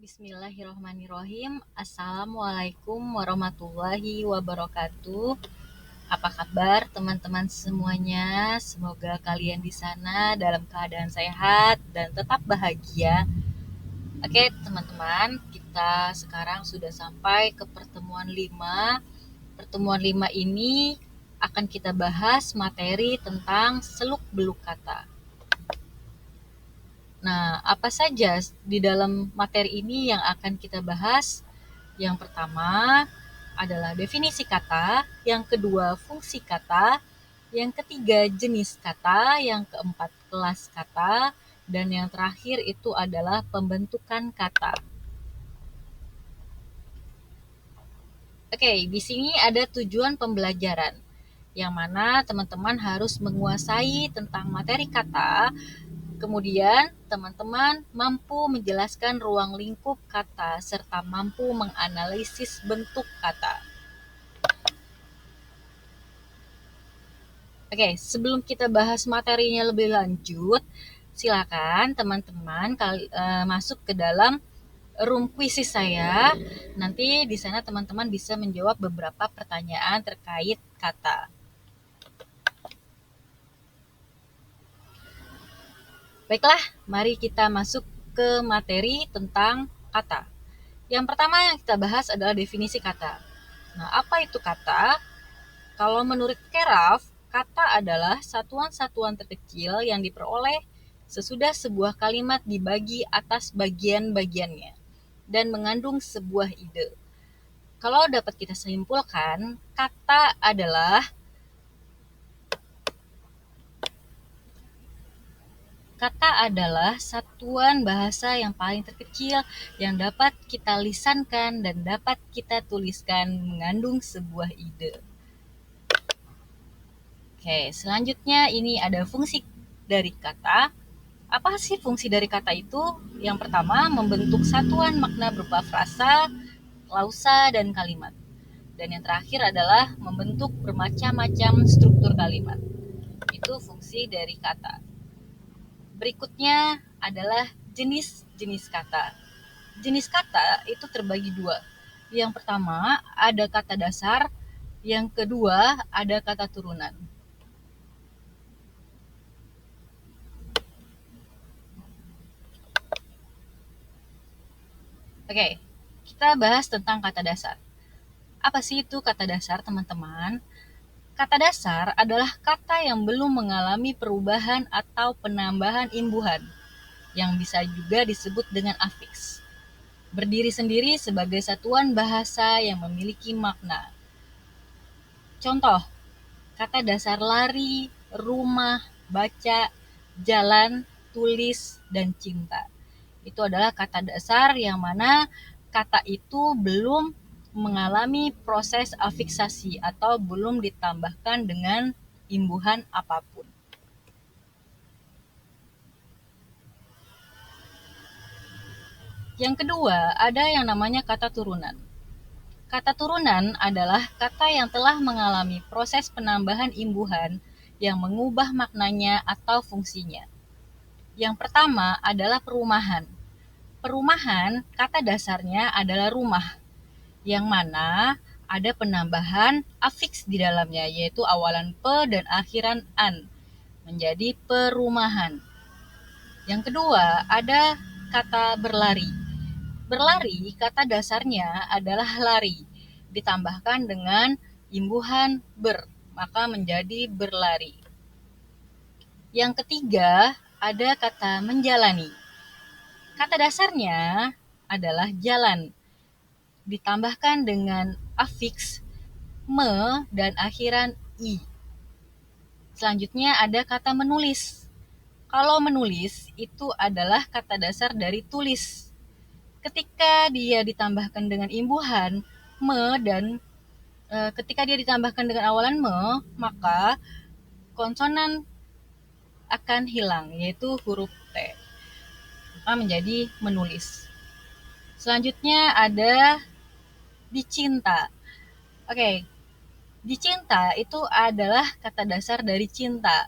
Bismillahirrahmanirrahim. Assalamualaikum warahmatullahi wabarakatuh. Apa kabar teman-teman semuanya? Semoga kalian di sana dalam keadaan sehat dan tetap bahagia. Oke, teman-teman, kita sekarang sudah sampai ke pertemuan 5. Pertemuan 5 ini akan kita bahas materi tentang seluk-beluk kata. Nah, apa saja di dalam materi ini yang akan kita bahas? Yang pertama adalah definisi kata, yang kedua fungsi kata, yang ketiga jenis kata, yang keempat kelas kata, dan yang terakhir itu adalah pembentukan kata. Oke, di sini ada tujuan pembelajaran, yang mana teman-teman harus menguasai tentang materi kata. Kemudian, teman-teman mampu menjelaskan ruang lingkup kata serta mampu menganalisis bentuk kata. Oke, sebelum kita bahas materinya lebih lanjut, silakan teman-teman masuk ke dalam room kuisis saya. Nanti di sana teman-teman bisa menjawab beberapa pertanyaan terkait kata. Baiklah, mari kita masuk ke materi tentang kata. Yang pertama yang kita bahas adalah definisi kata. Nah, apa itu kata? Kalau menurut Keraf, kata adalah satuan-satuan terkecil yang diperoleh sesudah sebuah kalimat dibagi atas bagian-bagiannya dan mengandung sebuah ide. Kalau dapat kita simpulkan, kata adalah satuan bahasa yang paling terkecil yang dapat kita lisankan dan dapat kita tuliskan mengandung sebuah ide. Oke, selanjutnya ini ada fungsi dari kata. Apa sih fungsi dari kata itu? Yang pertama, membentuk satuan makna berupa frasa, klausa, dan kalimat. Dan yang terakhir adalah membentuk bermacam-macam struktur kalimat. Itu fungsi dari kata. Berikutnya adalah jenis-jenis kata. Jenis kata itu terbagi dua. Yang pertama, ada kata dasar. Yang kedua, ada kata turunan. Oke, kita bahas tentang kata dasar. Apa sih itu kata dasar, teman-teman? Kata dasar adalah kata yang belum mengalami perubahan atau penambahan imbuhan, yang bisa juga disebut dengan afiks. Berdiri sendiri sebagai satuan bahasa yang memiliki makna. Contoh, kata dasar lari, rumah, baca, jalan, tulis, dan cinta. Itu adalah kata dasar yang mana kata itu belum mengalami proses afiksasi atau belum ditambahkan dengan imbuhan apapun. Yang kedua, ada yang namanya kata turunan. Kata turunan adalah kata yang telah mengalami proses penambahan imbuhan yang mengubah maknanya atau fungsinya. Yang pertama adalah perumahan. Perumahan, kata dasarnya adalah rumah, yang mana ada penambahan afiks di dalamnya, yaitu awalan pe dan akhiran an, menjadi perumahan. Yang kedua, ada kata berlari. Berlari, kata dasarnya adalah lari, ditambahkan dengan imbuhan ber, maka menjadi berlari. Yang ketiga, ada kata menjalani. Kata dasarnya adalah jalan, ditambahkan dengan afiks me dan akhiran i. Selanjutnya ada kata menulis. Kalau menulis itu adalah kata dasar dari tulis. Ketika dia ditambahkan dengan imbuhan me dan ketika dia ditambahkan dengan awalan me, maka konsonan akan hilang, yaitu huruf T. Maka menjadi menulis. Selanjutnya ada dicinta. Oke, dicinta itu adalah kata dasar dari cinta,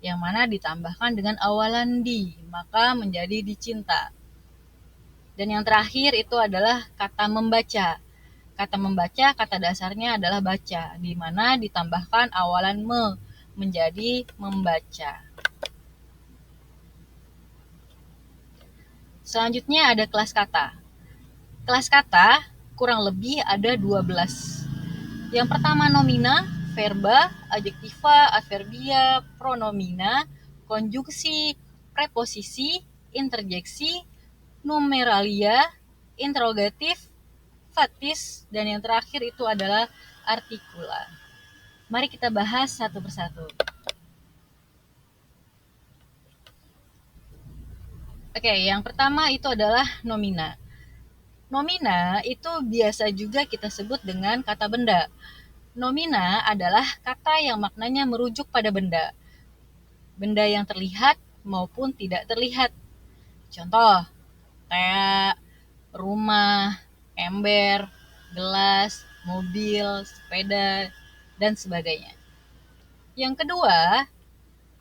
yang mana ditambahkan dengan awalan di, maka menjadi dicinta. Dan yang terakhir itu adalah kata membaca. Kata membaca, kata dasarnya adalah baca, di mana ditambahkan awalan menjadi membaca. Selanjutnya ada kelas kata. Kelas kata kurang lebih ada 12. Yang pertama nomina, verba, adjektiva, adverbia, pronomina, konjungsi, preposisi, interjeksi, numeralia, interrogatif, fatis, dan yang terakhir itu adalah artikula. Mari kita bahas satu persatu. Oke, yang pertama itu adalah nomina. Nomina itu biasa juga kita sebut dengan kata benda. Nomina adalah kata yang maknanya merujuk pada benda. Benda yang terlihat maupun tidak terlihat. Contoh, kayak rumah, ember, gelas, mobil, sepeda, dan sebagainya. Yang kedua,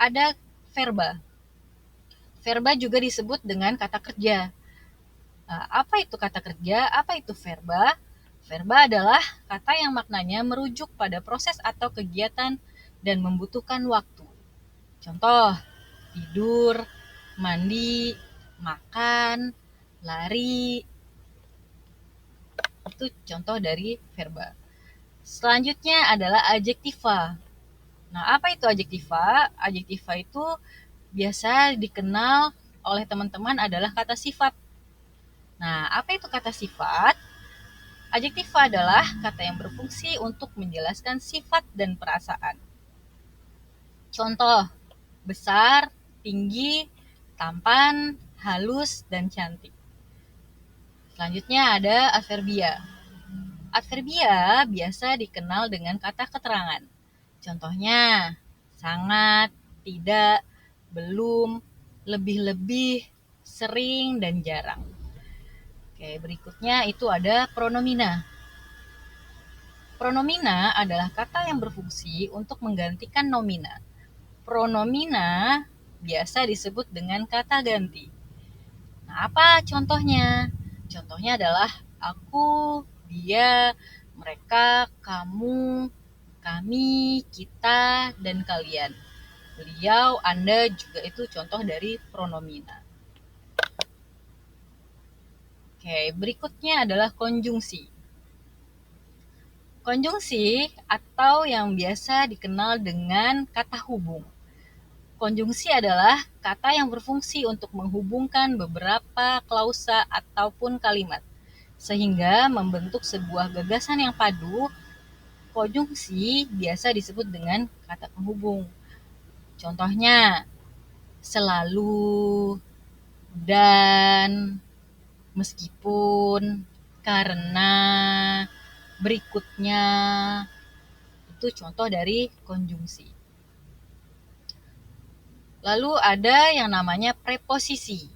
ada verba. Verba juga disebut dengan kata kerja. Nah, apa itu kata kerja? Apa itu verba? Verba adalah kata yang maknanya merujuk pada proses atau kegiatan dan membutuhkan waktu. Contoh, tidur, mandi, makan, lari. Itu contoh dari verba. Selanjutnya adalah adjektiva. Nah, apa itu adjektiva? Adjektiva itu biasa dikenal oleh teman-teman adalah kata sifat. Nah, apa itu kata sifat? Adjektiva adalah kata yang berfungsi untuk menjelaskan sifat dan perasaan. Contoh, besar, tinggi, tampan, halus, dan cantik. Selanjutnya ada adverbia. Adverbia biasa dikenal dengan kata keterangan. Contohnya, sangat, tidak, belum, lebih-lebih, sering, dan jarang. Oke, berikutnya itu ada pronomina. Pronomina adalah kata yang berfungsi untuk menggantikan nomina. Pronomina biasa disebut dengan kata ganti. Nah, apa contohnya? Contohnya adalah aku, dia, mereka, kamu, kami, kita, dan kalian. Beliau, Anda juga itu contoh dari pronomina. Oke, berikutnya adalah konjungsi. Konjungsi atau yang biasa dikenal dengan kata hubung. Konjungsi adalah kata yang berfungsi untuk menghubungkan beberapa klausa ataupun kalimat, sehingga membentuk sebuah gagasan yang padu. Konjungsi biasa disebut dengan kata penghubung. Contohnya, selalu, dan, meskipun, karena, berikutnya. Itu contoh dari konjungsi. Lalu ada yang namanya preposisi.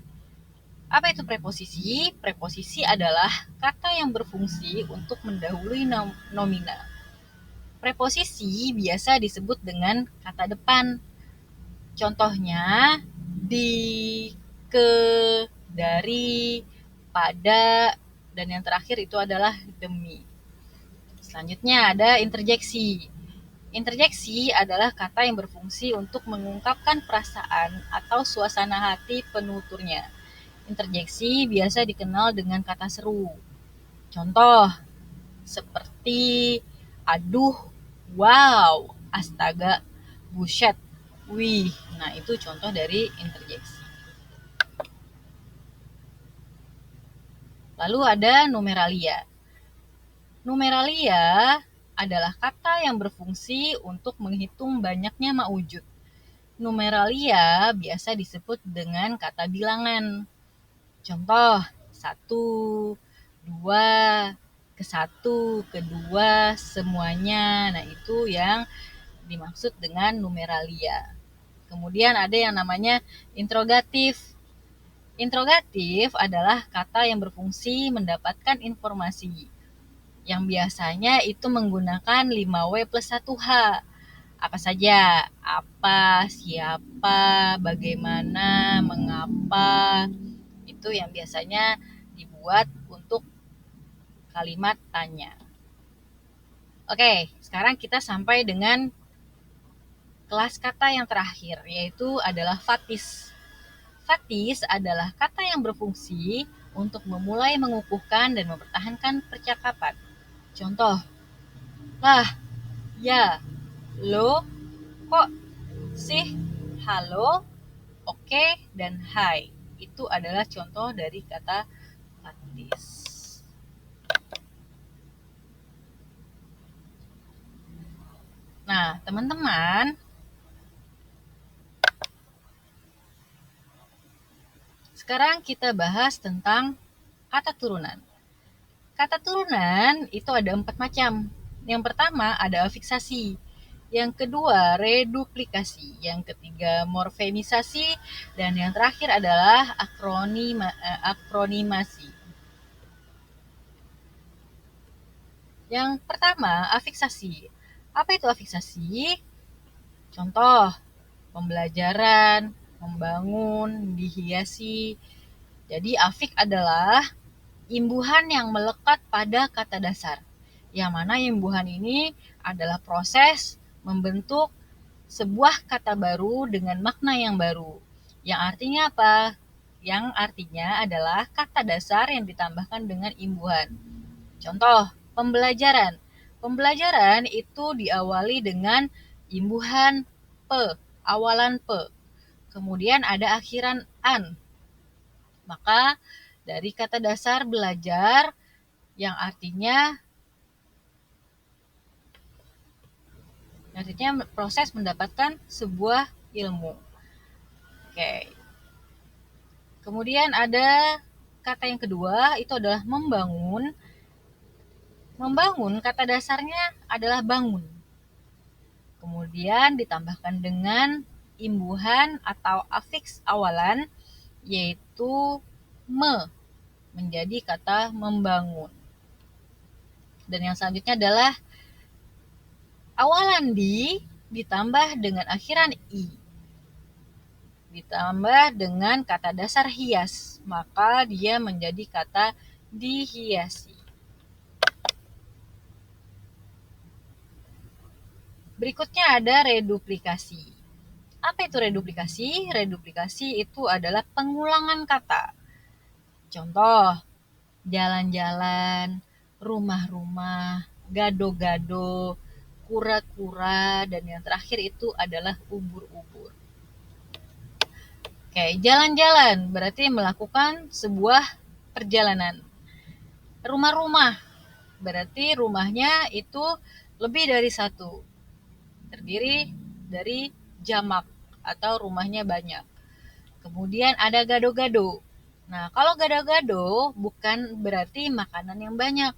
Apa itu preposisi? Preposisi adalah kata yang berfungsi untuk mendahului nomina. Preposisi biasa disebut dengan kata depan. Contohnya, di, ke, dari, pada, dan yang terakhir itu adalah demi. Selanjutnya ada interjeksi. Interjeksi adalah kata yang berfungsi untuk mengungkapkan perasaan atau suasana hati penuturnya. Interjeksi biasa dikenal dengan kata seru. Contoh, seperti aduh, wow, astaga, buset, wih. Nah, itu contoh dari interjeksi. Lalu ada numeralia. Numeralia adalah kata yang berfungsi untuk menghitung banyaknya maujud. Numeralia biasa disebut dengan kata bilangan. Contoh, 1, 2, ke 1, kedua, semuanya. Nah, itu yang dimaksud dengan numeralia. Kemudian ada yang namanya interrogatif. Interrogatif adalah kata yang berfungsi mendapatkan informasi, yang biasanya itu menggunakan 5W plus 1H. Apa saja? Apa, siapa, bagaimana, mengapa. Itu yang biasanya dibuat untuk kalimat tanya. Oke, sekarang kita sampai dengan kelas kata yang terakhir, yaitu adalah fatis. Fatis adalah kata yang berfungsi untuk memulai mengukuhkan dan mempertahankan percakapan. Contoh, lah, ya, lo, kok, sih, halo, oke, dan hai. Itu adalah contoh dari kata fatis. Nah, teman-teman, sekarang kita bahas tentang kata turunan. Kata turunan itu ada 4 macam. Yang pertama ada afiksasi, yang kedua reduplikasi, yang ketiga morfemisasi, dan yang terakhir adalah akronimasi. Yang pertama, afiksasi. Apa itu afiksasi? Contoh, pembelajaran, membangun, dihiasi. Jadi afik adalah imbuhan yang melekat pada kata dasar. Yang mana imbuhan ini adalah proses membentuk sebuah kata baru dengan makna yang baru. Yang artinya apa? Yang artinya adalah kata dasar yang ditambahkan dengan imbuhan. Contoh, pembelajaran. Pembelajaran itu diawali dengan imbuhan pe, awalan pe. Kemudian ada akhiran an. Maka dari kata dasar belajar yang artinya proses mendapatkan sebuah ilmu. Oke. Kemudian ada kata yang kedua, itu adalah membangun. Membangun kata dasarnya adalah bangun. Kemudian ditambahkan dengan imbuhan atau afiks awalan, yaitu me, menjadi kata membangun. Dan yang selanjutnya adalah awalan di ditambah dengan akhiran i, ditambah dengan kata dasar hias, maka dia menjadi kata dihiasi. Berikutnya ada reduplikasi. Apa itu reduplikasi? Reduplikasi itu adalah pengulangan kata. Contoh, jalan-jalan, rumah-rumah, gado-gado, kura-kura, dan yang terakhir itu adalah ubur-ubur. Oke, jalan-jalan berarti melakukan sebuah perjalanan. Rumah-rumah berarti rumahnya itu lebih dari satu, terdiri dari jamak atau rumahnya banyak. Kemudian ada gado-gado. Nah, kalau gado-gado bukan berarti makanan yang banyak.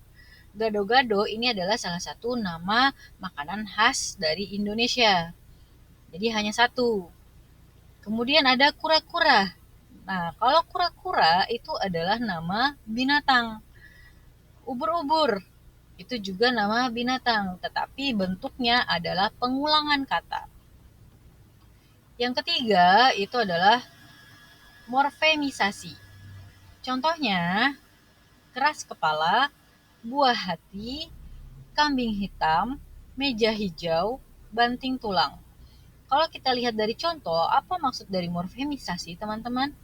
Gado-gado ini adalah salah satu nama makanan khas dari Indonesia. Jadi hanya satu. Kemudian ada kura-kura. Nah, kalau kura-kura itu adalah nama binatang. Ubur-ubur itu juga nama binatang, tetapi bentuknya adalah pengulangan kata. Yang ketiga itu adalah morfemisasi. Contohnya, keras kepala, buah hati, kambing hitam, meja hijau, banting tulang. Kalau kita lihat dari contoh, apa maksud dari morfemisasi, teman-teman?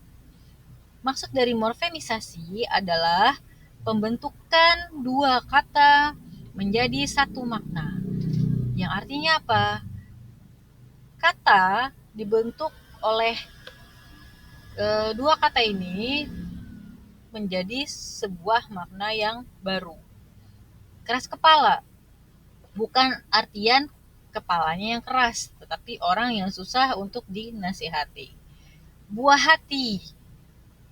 Maksud dari morfemisasi adalah pembentukan dua kata menjadi satu makna. Yang artinya apa? Kata dibentuk oleh dua kata ini menjadi sebuah makna yang baru. Keras kepala bukan artian kepalanya yang keras, tetapi orang yang susah untuk dinasihati. Buah hati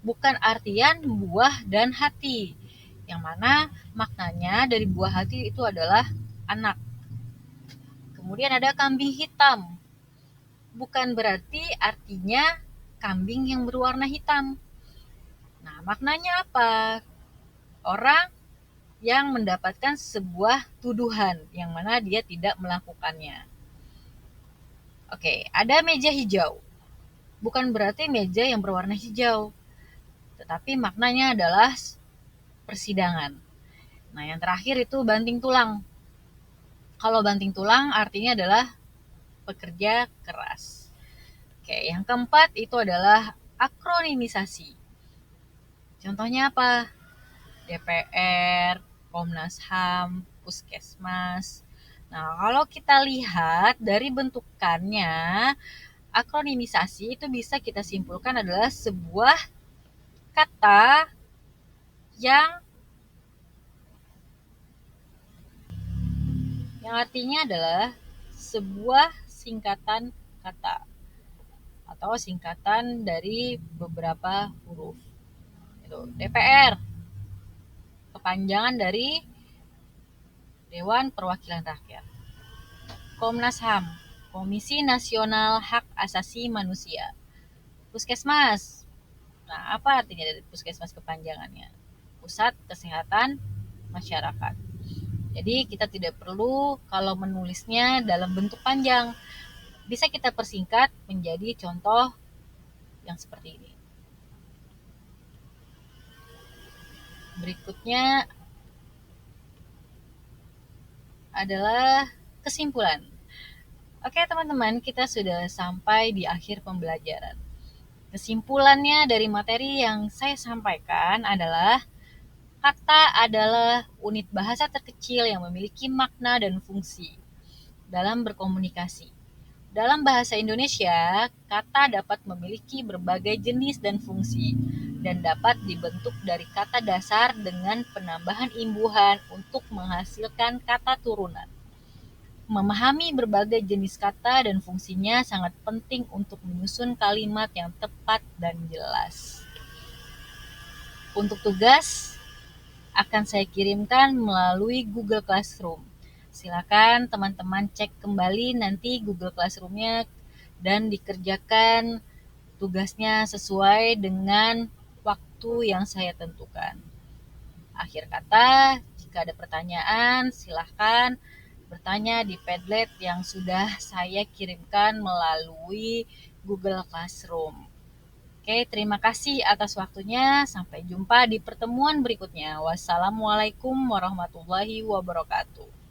bukan artian buah dan hati, yang mana maknanya dari buah hati itu adalah anak. Kemudian ada kambing hitam, bukan berarti artinya kambing yang berwarna hitam. Nah, maknanya apa? Orang yang mendapatkan sebuah tuduhan yang mana dia tidak melakukannya. Oke, ada meja hijau. Bukan berarti meja yang berwarna hijau, tetapi maknanya adalah persidangan. Nah, yang terakhir itu banting tulang. Kalau banting tulang artinya adalah pekerja keras. Oke, yang keempat itu adalah akronimisasi. Contohnya apa? DPR, Komnas HAM, Puskesmas. Nah, kalau kita lihat dari bentukannya, akronimisasi itu bisa kita simpulkan adalah sebuah kata yang artinya adalah sebuah singkatan kata atau singkatan dari beberapa huruf. Itu DPR, kepanjangan dari Dewan Perwakilan Rakyat. Komnas HAM, Komisi Nasional Hak Asasi Manusia. Puskesmas. Nah, apa artinya dari puskesmas kepanjangannya? Pusat Kesehatan Masyarakat. Jadi kita tidak perlu kalau menulisnya dalam bentuk panjang. Bisa kita persingkat menjadi contoh yang seperti ini. Berikutnya adalah kesimpulan. Oke teman-teman, kita sudah sampai di akhir pembelajaran. Kesimpulannya dari materi yang saya sampaikan adalah kata adalah unit bahasa terkecil yang memiliki makna dan fungsi dalam berkomunikasi. Dalam bahasa Indonesia, kata dapat memiliki berbagai jenis dan fungsi dan dapat dibentuk dari kata dasar dengan penambahan imbuhan untuk menghasilkan kata turunan. Memahami berbagai jenis kata dan fungsinya sangat penting untuk menyusun kalimat yang tepat dan jelas. Untuk tugas akan saya kirimkan melalui Google Classroom. Silakan teman-teman cek kembali nanti Google Classroom-nya dan dikerjakan tugasnya sesuai dengan waktu yang saya tentukan. Akhir kata, jika ada pertanyaan, silakan bertanya di Padlet yang sudah saya kirimkan melalui Google Classroom. Oke, terima kasih atas waktunya. Sampai jumpa di pertemuan berikutnya. Wassalamualaikum warahmatullahi wabarakatuh.